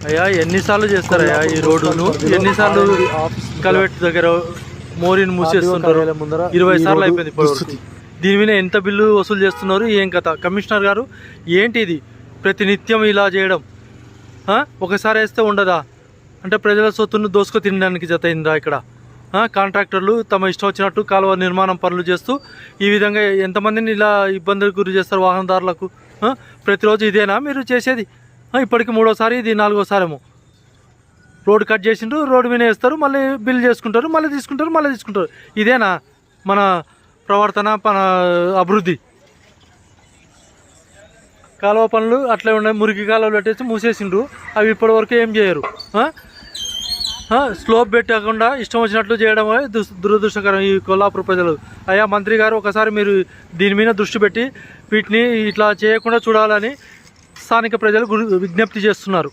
అయ్యా ఎన్నిసార్లు చేస్తారయ్యా ఈ రోడ్డును? ఎన్నిసార్లు కల్వెట్ దగ్గర మోరీని మూసేస్తుంటారు? 20 సార్లు అయిపోయింది ఇప్పటివరకు. దీని మీద ఎంత బిల్లు వసూలు చేస్తున్నారు? ఏం కథ? కమిషనర్ గారు ఏంటి ఇది ప్రతినిత్యం ఇలా చేయడం? ఒకసారి వేస్తే ఉండదా? అంటే ప్రజల సొత్తును దోసుకు తినడానికి జతయిందా ఇక్కడ? కాంట్రాక్టర్లు తమ ఇష్టం వచ్చినట్టు కాలువ నిర్మాణం పనులు చేస్తూ ఈ విధంగా ఎంతమందిని ఇలా ఇబ్బందులకు గురి చేస్తారు వాహనదారులకు? ప్రతిరోజు ఇదేనా మీరు చేసేది? ఇప్పటికి 3వసారి, ఇది 4వసారేమో. రోడ్డు కట్ చేసిండ్రు, రోడ్డు మీద వేస్తారు, మళ్ళీ బిల్ చేసుకుంటారు, మళ్ళీ తీసుకుంటారు. ఇదేనా మన ప్రవర్తన, మన అభివృద్ధి? కాలువ పనులు అట్లే ఉన్నాయి, మురికి కాలువలు పెట్టేసి మూసేసిండ్రు. అవి ఇప్పటివరకు ఏం చేయరు. స్లోప్ పెట్టకుండా ఇష్టం వచ్చినట్లు చేయడం దురదృష్టకరం ఈ కొల్లాపూర్ ప్రజలు. అయ్యా మంత్రి గారు, ఒకసారి మీరు దీని మీద దృష్టి పెట్టి వీటిని ఇట్లా చేయకుండా చూడాలని స్థానిక ప్రజలు విజ్ఞప్తి చేస్తున్నారు.